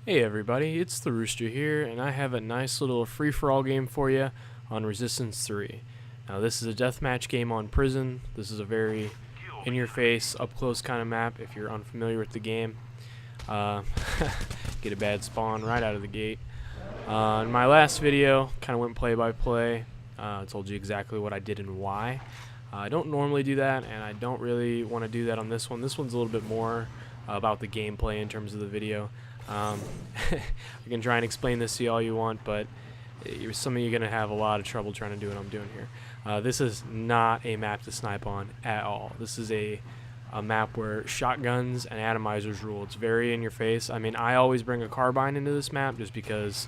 Hey everybody, it's TheRooster here, and I have a nice little free-for-all game for you on Resistance 3. Now this is a deathmatch game on prison. This is a very in-your-face, up-close kind of map if you're unfamiliar with the game. Get a bad spawn right out of the gate. In my last video, kind of went play-by-play. Told you exactly what I did and why. I don't normally do that, and I don't really want to do that on this one. This one's a little bit more about the gameplay in terms of the video. I can try and explain this to you all you want, but some of you are going to have a lot of trouble trying to do what I'm doing here. This is not a map to snipe on at all. This is a map where shotguns and atomizers rule. It's very in your face. I mean, I always bring a carbine into this map just because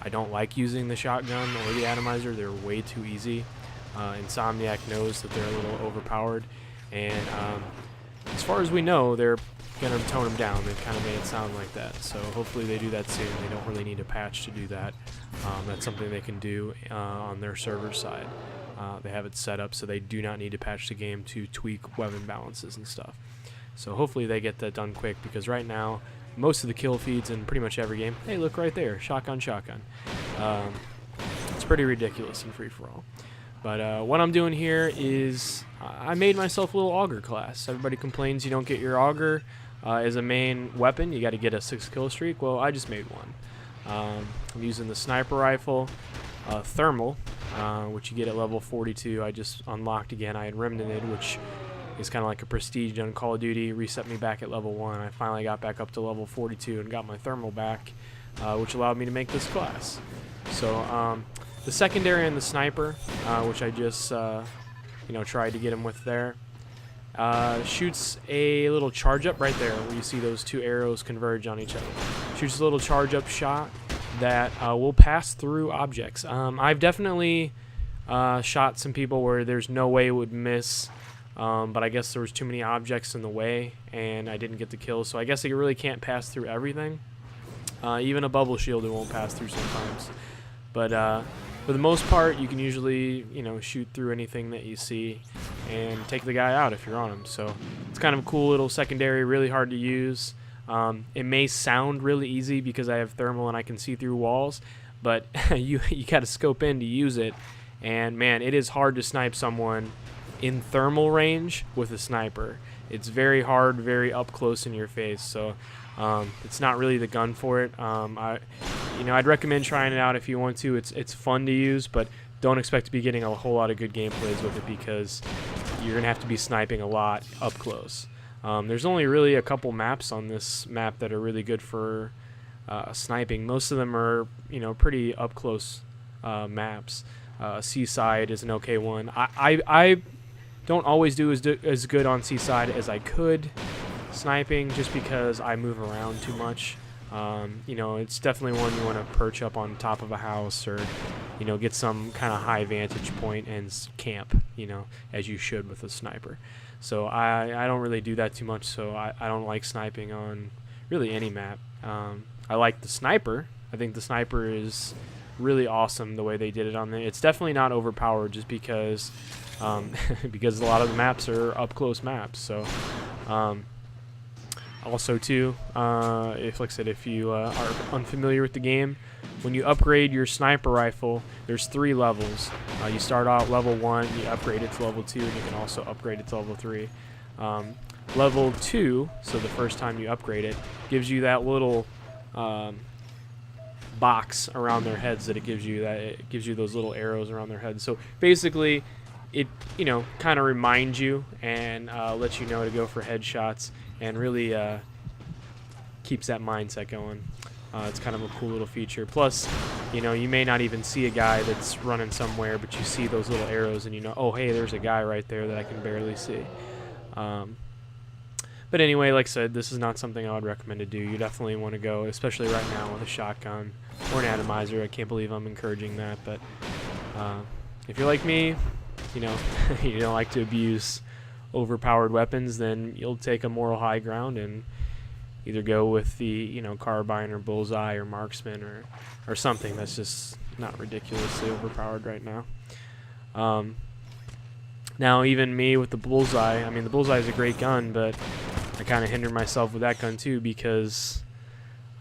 I don't like using the shotgun or the atomizer. They're way too easy. Insomniac knows that they're a little overpowered, and as far as we know, they're going to tone them down. They've kind of made it sound like that, so hopefully they do that soon. They don't really need a patch to do that. That's something they can do on their server side. They have it set up so they do not need to patch the game to tweak weapon balances and stuff. So hopefully they get that done quick, because right now most of the kill feeds in pretty much every game, hey, look right there, shotgun. It's pretty ridiculous in free-for-all. But what I'm doing here is I made myself a little Auger class. Everybody complains you don't get your Auger as a main weapon. You got to get a 6-kill streak. Well, I just made one. I'm using the sniper rifle, thermal, which you get at level 42. I just unlocked again. I had remnanted, which is kind of like a prestige on Call of Duty. Reset me back at level 1. I finally got back up to level 42 and got my thermal back, which allowed me to make this class. So the secondary and the sniper, which I just tried to get him with there, shoots a little charge up right there where you see those two arrows converge on each other. Shoots a little charge up shot that will pass through objects. I've definitely shot some people where there's no way it would miss, but I guess there was too many objects in the way and I didn't get the kill, so I guess it really can't pass through everything. Even a bubble shield it won't pass through sometimes. But for the most part, you can usually, shoot through anything that you see and take the guy out if you're on him. So it's kind of a cool little secondary, really hard to use. It may sound really easy because I have thermal and I can see through walls, but you got to scope in to use it. And man, it is hard to snipe someone in thermal range with a sniper. It's very hard, very up close in your face. So it's not really the gun for it. I'd recommend trying it out if you want to. It's fun to use, but don't expect to be getting a whole lot of good gameplays with it because you're gonna have to be sniping a lot up close. There's only really a couple maps on this map that are really good for sniping. Most of them are pretty up close maps. Seaside is an okay one. I don't always do as good on Seaside as I could sniping, just because I move around too much. It's definitely one you want to perch up on top of a house, or get some kind of high vantage point and camp, as you should with a sniper. So I don't really do that too much, so I don't like sniping on really any map. I like the sniper. I think the sniper is really awesome the way they did it on there. It's definitely not overpowered, just because because a lot of the maps are up close maps. So also too, if you are unfamiliar with the game, when you upgrade your sniper rifle, there's 3 levels. You start out level 1, you upgrade it to level 2, and you can also upgrade it to level 3. Level 2, so the first time you upgrade it, gives you that little box around their heads that it gives you. That it gives you those little arrows around their heads. So basically, it kind of reminds you and lets you know to go for headshots, and really keeps that mindset going. It's kind of a cool little feature. Plus, you may not even see a guy that's running somewhere, but you see those little arrows and oh, hey, there's a guy right there that I can barely see. But anyway, like I said, this is not something I would recommend to do. You definitely want to go, especially right now, with a shotgun or an atomizer. I can't believe I'm encouraging that, but if you're like me, you don't like to abuse overpowered weapons, then you'll take a moral high ground and either go with the carbine or bullseye or marksman or something that's just not ridiculously overpowered right now. Now even me with the bullseye, I mean, the bullseye is a great gun, but I kind of hindered myself with that gun too, because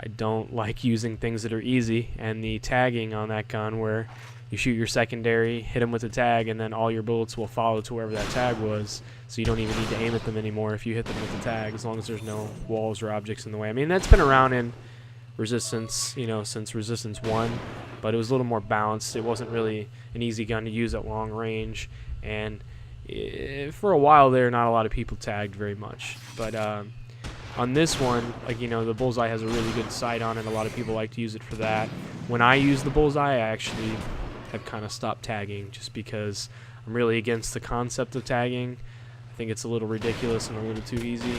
I don't like using things that are easy, and the tagging on that gun where you shoot your secondary, hit them with a tag, and then all your bullets will follow to wherever that tag was, so you don't even need to aim at them anymore if you hit them with the tag, as long as there's no walls or objects in the way. I mean, that's been around in Resistance, you know, since Resistance 1, but it was a little more balanced. It wasn't really an easy gun to use at long range, and for a while there, not a lot of people tagged very much. But on this one, like, you know, the bullseye has a really good sight on it. A lot of people like to use it for that. When I use the bullseye, I actually have kind of stopped tagging just because I'm really against the concept of tagging. I think it's a little ridiculous and a little too easy.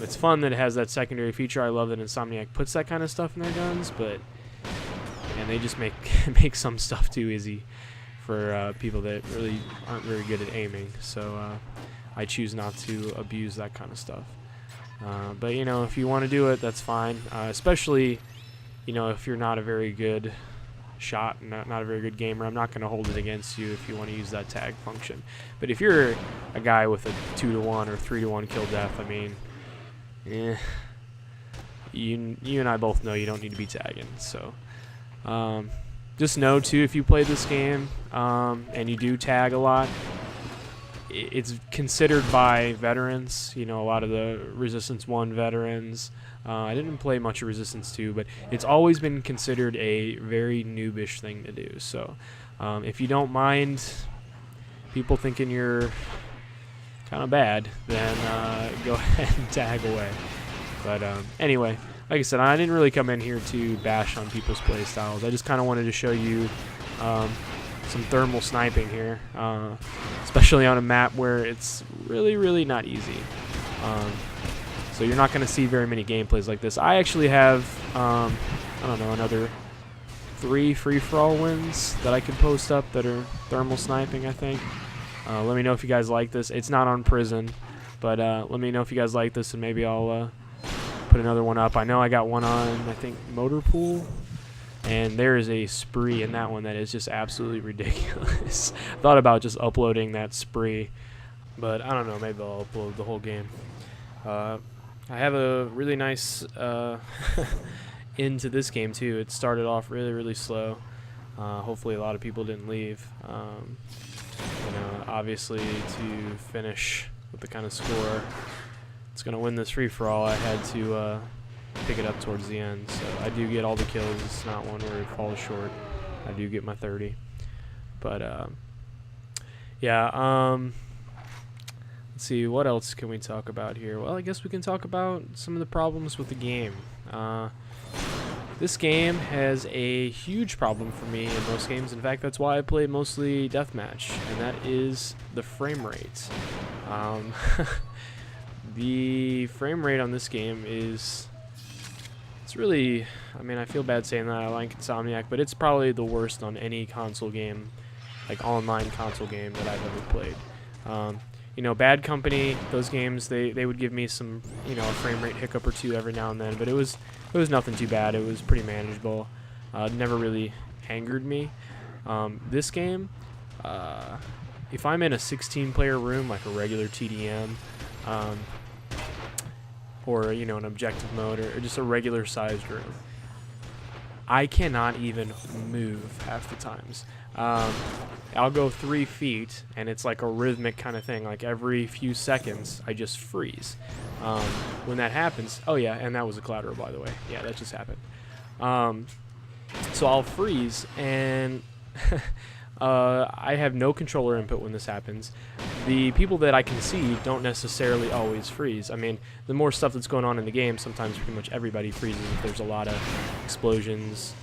It's fun that it has that secondary feature. I love that Insomniac puts that kind of stuff in their guns, but and they just make some stuff too easy for people that really aren't very good at aiming. So I choose not to abuse that kind of stuff. But you know, if you want to do it, that's fine. Especially, you know, if you're not a very good shot, not a very good gamer, I'm not going to hold it against you if you want to use that tag function. But if you're a guy with a 2-to-1 or 3-to-1 kill death, I mean, you and I both know you don't need to be tagging. So just know too, if you play this game and you do tag a lot, it's considered by veterans, you know, a lot of the Resistance 1 veterans. I didn't play much of Resistance 2, but it's always been considered a very noobish thing to do. So if you don't mind people thinking you're kind of bad, then go ahead and tag away. But anyway, like I said, I didn't really come in here to bash on people's play styles. I just kind of wanted to show you some thermal sniping here, especially on a map where it's really not easy. So you're not going to see very many gameplays like this. I actually have, I don't know, another 3 free-for-all wins that I could post up that are thermal sniping, I think. Let me know if you guys like this. It's not on Prison, but let me know if you guys like this, and maybe I'll put another one up. I know I got one on, I think, Motorpool. And there is a spree in that one that is just absolutely ridiculous. I thought about just uploading that spree, but I don't know, maybe I'll upload the whole game. I have a really nice into this game too. It started off really slow. Hopefully a lot of people didn't leave. You know, obviously to finish with the kind of score it's going to win this free-for-all, I had to pick it up towards the end. So I do get all the kills. It's not one where it falls short. I do get my 30. But yeah, let's see, what else can we talk about here? Well, I guess we can talk about some of the problems with the game. This game has a huge problem for me in most games. In fact, that's why I play mostly deathmatch, and that is the frame rate. The frame rate on this game is, it's really, I mean, I feel bad saying that. I like Insomniac, but it's probably the worst on any console game, like online console game that I've ever played. You know, Bad Company, those games, they would give me some, you know, a frame rate hiccup or two every now and then, but it was nothing too bad. It was pretty manageable. It never really angered me. This game, if I'm in a 16-player room, like a regular TDM, or, you know, an objective mode, or just a regular sized room, I cannot even move half the times. I'll go 3 feet, and it's like a rhythmic kind of thing. Like every few seconds, I just freeze. When that happens, oh yeah, and that was a collateral, by the way. Yeah, that just happened. So I'll freeze, and I have no controller input when this happens. The people that I can see don't necessarily always freeze. I mean, the more stuff that's going on in the game, sometimes pretty much everybody freezes if there's a lot of explosions,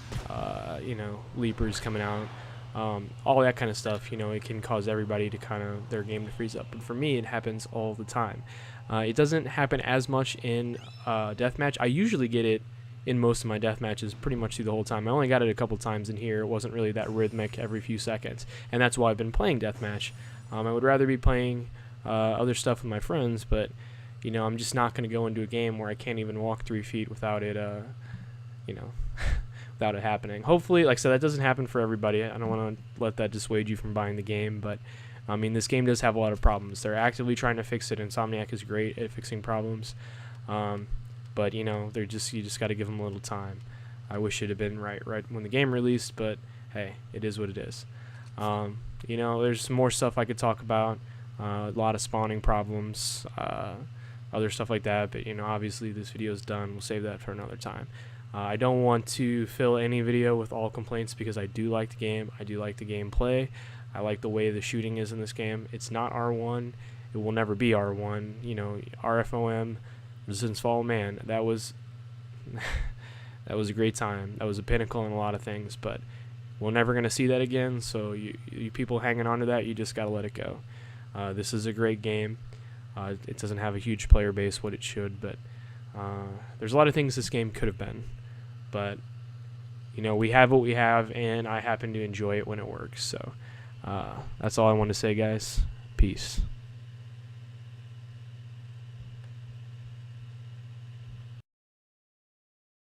you know, leapers coming out, all that kind of stuff. You know, it can cause everybody to kind of, their game to freeze up. But for me, it happens all the time. It doesn't happen as much in deathmatch. I usually get it in most of my death matches pretty much through the whole time. I only got it a couple times in here. It wasn't really that rhythmic every few seconds, and that's why I've been playing deathmatch. I would rather be playing other stuff with my friends, but you know, I'm just not going to go into a game where I can't even walk 3 feet without it, you know, without it happening. Hopefully, like I said, that doesn't happen for everybody. I don't want to let that dissuade you from buying the game, but I mean, this game does have a lot of problems. They're actively trying to fix it. Insomniac is great at fixing problems. but you know, you just got to give them a little time. I wish it had been right when the game released, but hey, it is what it is. You know, there's some more stuff I could talk about. A lot of spawning problems, other stuff like that, but you know, obviously this video is done. We'll save that for another time. I don't want to fill any video with all complaints because I do like the game. I do like the gameplay. I like the way the shooting is in this game. It's not R1. It will never be R1. You know, RFOM, Resistance Fall, man, that was that was a great time. That was a pinnacle in a lot of things, but we're never going to see that again, so you people hanging on to that, you just got to let it go. This is a great game. It doesn't have a huge player base, what it should, but there's a lot of things this game could have been. But, you know, we have what we have, and I happen to enjoy it when it works. So that's all I want to say, guys. Peace.